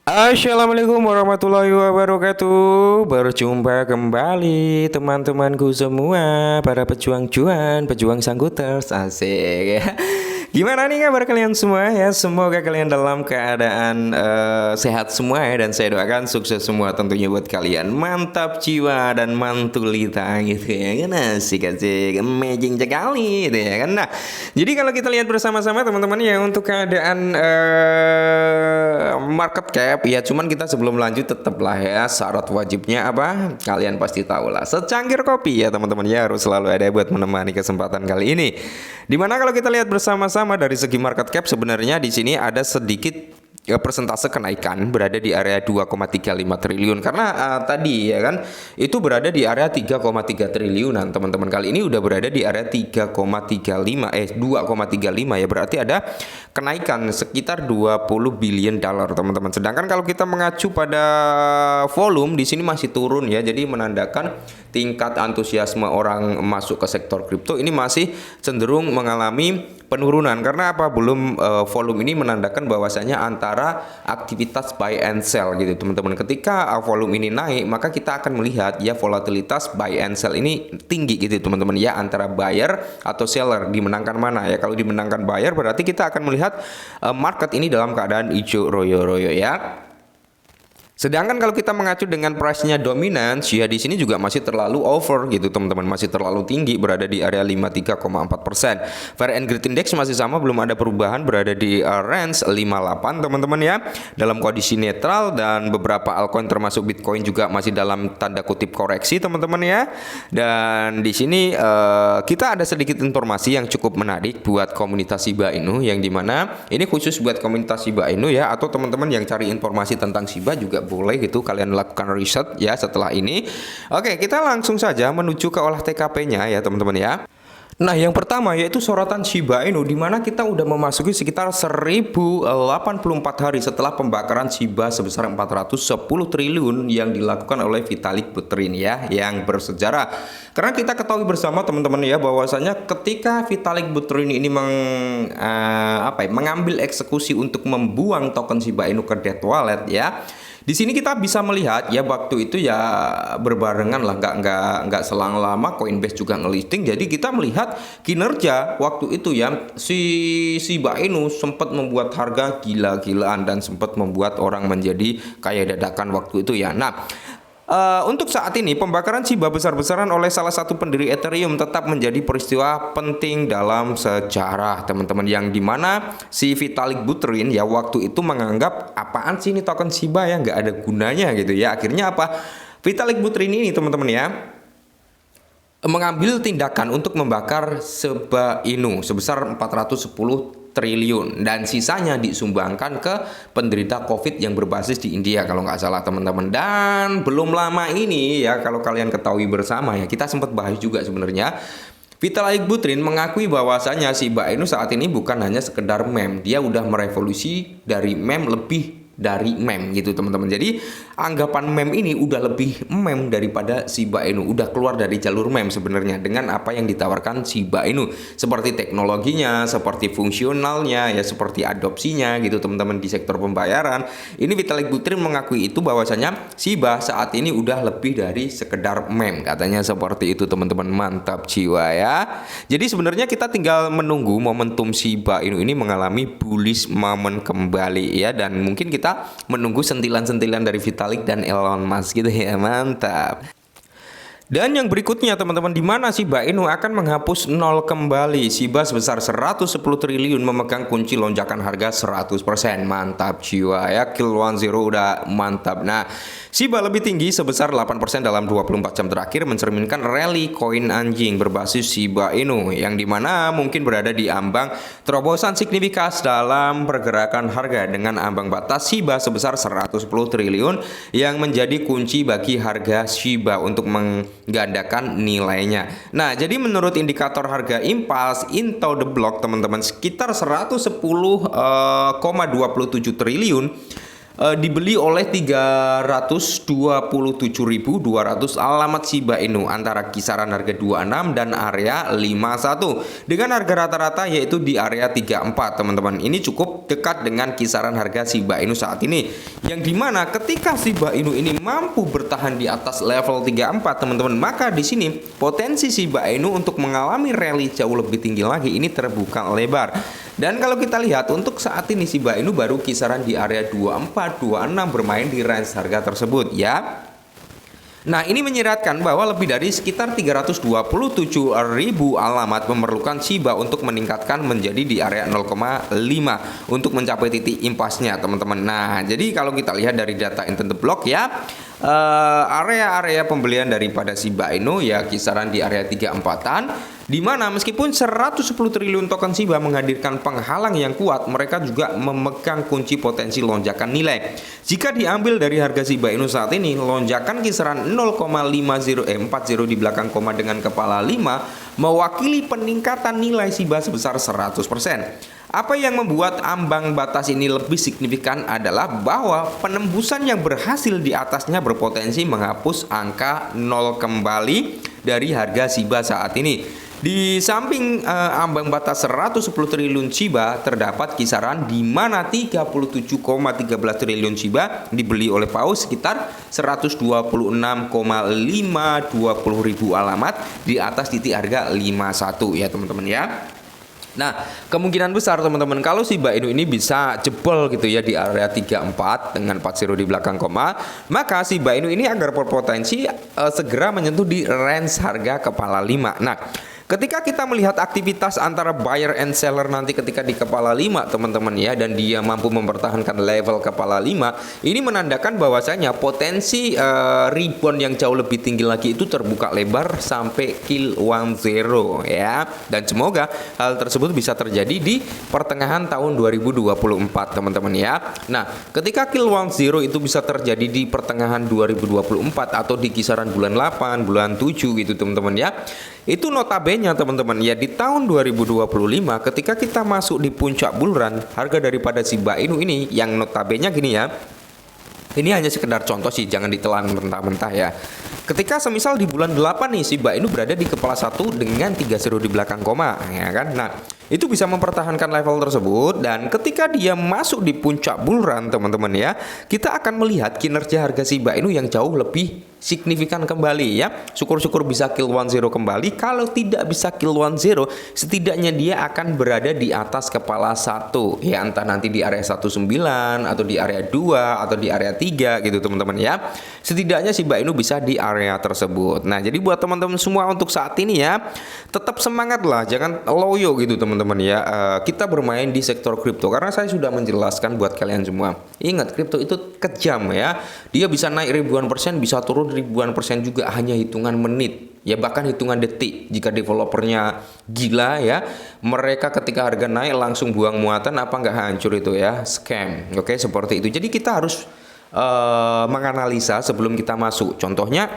Assalamualaikum warahmatullahi wabarakatuh. Berjumpa kembali teman-temanku semua, para pejuang cuan, pejuang sangkuters, asik ya. Gimana nih kabar kalian semua ya? Semoga kalian dalam keadaan sehat semua ya, dan saya doakan sukses semua tentunya buat kalian. Mantap jiwa dan mantulita gitu ya kan, asik asik, amazing sekali gitu ya kan. Nah, jadi kalau kita lihat bersama-sama teman-teman ya, untuk keadaan market cap ya, cuman kita sebelum lanjut tetaplah ya, syarat wajibnya apa? Kalian pasti tahu lah, secangkir kopi ya teman-teman ya, harus selalu ada buat menemani kesempatan kali ini. Dimana kalau kita lihat bersama-sama dari segi market cap, sebenarnya di sini ada sedikit persentase kenaikan berada di area 2,35 triliun, karena tadi ya kan itu berada di area 3,3 triliunan. Teman-teman kali ini udah berada di area 2,35 ya, berarti ada kenaikan sekitar 20 billion dollar teman-teman. Sedangkan kalau kita mengacu pada volume di sini masih turun ya, jadi menandakan tingkat antusiasme orang masuk ke sektor kripto ini masih cenderung mengalami penurunan. Karena apa? Belum volume ini menandakan bahwasanya antara aktivitas buy and sell gitu teman-teman. Ketika volume ini naik, maka kita akan melihat ya volatilitas buy and sell ini tinggi gitu teman-teman ya, antara buyer atau seller, dimenangkan mana ya. Kalau dimenangkan buyer berarti kita akan melihat market ini dalam keadaan hijau royo-royo ya. Sedangkan kalau kita mengacu dengan price-nya dominance ya, di sini juga masih terlalu over gitu teman-teman, masih terlalu tinggi, berada di area 53,4%. Fair and Greed Index masih sama, belum ada perubahan, berada di range 58 teman-teman ya, dalam kondisi netral. Dan beberapa altcoin termasuk Bitcoin juga masih dalam tanda kutip koreksi teman-teman ya. Dan di sini kita ada sedikit informasi yang cukup menarik buat komunitas Shiba Inu, yang dimana ini khusus buat komunitas Shiba Inu ya, atau teman-teman yang cari informasi tentang Shiba juga boleh gitu kalian lakukan riset ya setelah ini. Oke, kita langsung saja menuju ke olah TKP-nya ya teman-teman ya. Nah, yang pertama yaitu sorotan Shiba Inu, di mana kita udah memasuki sekitar 1084 hari setelah pembakaran Shiba sebesar 410 triliun yang dilakukan oleh Vitalik Buterin ya, yang bersejarah. Karena kita ketahui bersama teman-teman ya, bahwasanya ketika Vitalik Buterin ini mengambil eksekusi untuk membuang token Shiba Inu ke dead wallet ya. Di sini kita bisa melihat ya, waktu itu ya berbarengan lah, nggak selang lama Coinbase juga ngelisting. Jadi kita melihat kinerja waktu itu ya, si Shiba Inu sempat membuat harga gila-gilaan dan sempat membuat orang menjadi kaya dadakan waktu itu ya. Nah, untuk saat ini pembakaran Shiba besar-besaran oleh salah satu pendiri Ethereum tetap menjadi peristiwa penting dalam sejarah teman-teman, yang dimana si Vitalik Buterin ya waktu itu menganggap apaan sih ini token Shiba ya, nggak ada gunanya gitu ya. Akhirnya apa? Vitalik Buterin ini teman-teman ya mengambil tindakan untuk membakar Shiba Inu sebesar 410 triliun, dan sisanya disumbangkan ke penderita COVID yang berbasis di India kalau nggak salah teman-teman. Dan belum lama ini ya, kalau kalian ketahui bersama ya, kita sempat bahas juga sebenarnya, Vitalik Buterin mengakui bahwasanya Shiba Inu saat ini bukan hanya sekedar meme, dia udah merevolusi dari meme lebih dari meme gitu teman-teman. Jadi anggapan meme ini udah lebih meme daripada Shiba Inu, udah keluar dari jalur meme sebenarnya dengan apa yang ditawarkan Shiba Inu, seperti teknologinya, seperti fungsionalnya ya, seperti adopsinya gitu teman-teman di sektor pembayaran. Ini Vitalik Buterin mengakui itu, bahwasanya Shiba saat ini udah lebih dari sekedar meme, katanya seperti itu teman-teman. Mantap jiwa ya. Jadi sebenarnya kita tinggal menunggu momentum Shiba Inu ini mengalami bullish moment kembali ya, dan mungkin kita menunggu sentilan-sentilan dari Vitalik dan Elon Musk gitu ya. Mantap. Dan yang berikutnya teman-teman, di mana Shiba Inu akan menghapus nol kembali. Shiba sebesar 110 triliun memegang kunci lonjakan harga 100%. Mantap jiwa ya, kill 10 udah mantap. Nah, Shiba lebih tinggi sebesar 8% dalam 24 jam terakhir, mencerminkan rally koin anjing berbasis Shiba Inu, yang dimana mungkin berada di ambang terobosan signifikan dalam pergerakan harga, dengan ambang batas Shiba sebesar 110 triliun yang menjadi kunci bagi harga Shiba untuk menggandakan nilainya. Nah, jadi menurut indikator harga Impulse Into the Block teman-teman, sekitar 110,27 triliun dibeli oleh 327.200 alamat Shiba Inu antara kisaran harga 26 dan area 51 dengan harga rata-rata yaitu di area 34 teman-teman. Ini cukup dekat dengan kisaran harga Shiba Inu saat ini, yang dimana ketika Shiba Inu ini mampu bertahan di atas level 34 teman-teman, maka di sini potensi Shiba Inu untuk mengalami rally jauh lebih tinggi lagi ini terbuka lebar. Dan kalau kita lihat untuk saat ini Shiba Inu baru kisaran di area 24, 26 bermain di range harga tersebut ya. Nah, ini menyiratkan bahwa lebih dari sekitar 327.000 alamat memerlukan Shiba untuk meningkatkan menjadi di area 0,5 untuk mencapai titik impasnya teman-teman. Nah, jadi kalau kita lihat dari data Intent the Block ya, area-area pembelian daripada Shiba Inu ya kisaran di area 34-an, di mana meskipun 110 triliun token Shiba menghadirkan penghalang yang kuat, mereka juga memegang kunci potensi lonjakan nilai. Jika diambil dari harga Shiba Inu saat ini, lonjakan kisaran 0,40 di belakang koma dengan kepala 5 mewakili peningkatan nilai Shiba sebesar 100%. Apa yang membuat ambang batas ini lebih signifikan adalah bahwa penembusan yang berhasil di atasnya berpotensi menghapus angka 0 kembali dari harga Shiba saat ini. Di samping ambang batas 110 triliun Shiba terdapat kisaran di mana 37,13 triliun Shiba dibeli oleh paus sekitar 126,520 ribu alamat di atas titik harga 51 ya teman-teman ya. Nah, kemungkinan besar teman-teman kalau Shiba Inu ini bisa jebol gitu ya di area 34 dengan 40 di belakang koma, maka Shiba Inu ini agar berpotensi segera menyentuh di range harga kepala 5. Nah, ketika kita melihat aktivitas antara buyer and seller nanti ketika di kepala 5 teman-teman ya, dan dia mampu mempertahankan level kepala 5, ini menandakan bahwasanya potensi rebound yang jauh lebih tinggi lagi itu terbuka lebar sampai kill 10 ya. Dan semoga hal tersebut bisa terjadi di pertengahan tahun 2024 teman-teman ya. Nah, ketika kill 10 itu bisa terjadi di pertengahan 2024 atau di kisaran bulan 8, bulan 7 gitu teman-teman ya. Itu notabene teman-teman ya, di tahun 2025 ketika kita masuk di puncak bull run, harga daripada Shiba Inu ini yang notabene gini ya, ini hanya sekedar contoh sih, jangan ditelan mentah-mentah ya. Ketika semisal di bulan 8 nih Shiba Inu berada di kepala 1 dengan 30 di belakang koma ya kan. Nah, itu bisa mempertahankan level tersebut, dan ketika dia masuk di puncak bull run teman-teman ya, kita akan melihat kinerja harga Shiba Inu yang jauh lebih signifikan kembali ya. Syukur-syukur bisa kill 10 kembali. Kalau tidak bisa kill 10, setidaknya dia akan berada di atas kepala 1 ya, entah nanti di area 19 atau di area 2 atau di area 3 gitu teman-teman ya. Setidaknya Shiba Inu bisa di area tersebut. Nah, jadi buat teman-teman semua untuk saat ini ya, tetap semangat lah, jangan loyo gitu teman-teman ya. Kita bermain di sektor kripto karena saya sudah menjelaskan buat kalian semua. Ingat, kripto itu kejam ya. Dia bisa naik ribuan persen, bisa turun ribuan persen juga hanya hitungan menit ya, bahkan hitungan detik. Jika developernya gila ya, mereka ketika harga naik langsung buang muatan, apa nggak hancur itu ya, scam. Oke, seperti itu. Jadi kita harus menganalisa sebelum kita masuk. Contohnya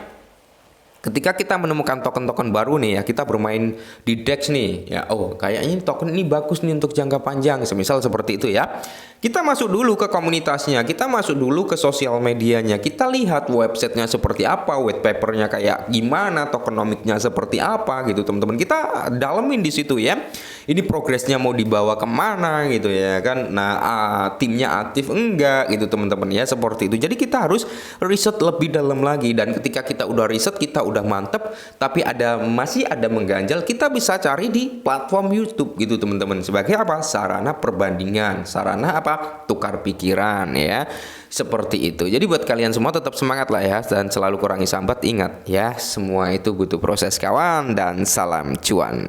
ketika kita menemukan token-token baru nih ya, kita bermain di DEX nih ya, oh kayaknya token ini bagus nih untuk jangka panjang, semisal seperti itu ya. Kita masuk dulu ke komunitasnya, kita masuk dulu ke sosial medianya, kita lihat websitenya seperti apa, white papernya kayak gimana, tokenomiknya seperti apa gitu teman-teman. Kita dalemin di situ ya. Ini progresnya mau dibawa kemana gitu ya kan. Nah, timnya aktif enggak gitu teman-teman ya, seperti itu. Jadi kita harus riset lebih dalam lagi, dan ketika kita udah riset, kita udah mantep, tapi masih ada mengganjal, kita bisa cari di platform YouTube gitu teman-teman, sebagai apa? Sarana perbandingan, sarana apa? Tukar pikiran ya. Seperti itu. Jadi buat kalian semua tetap semangat lah ya, dan selalu kurangi sambat. Ingat ya, semua itu butuh proses kawan, dan salam cuan.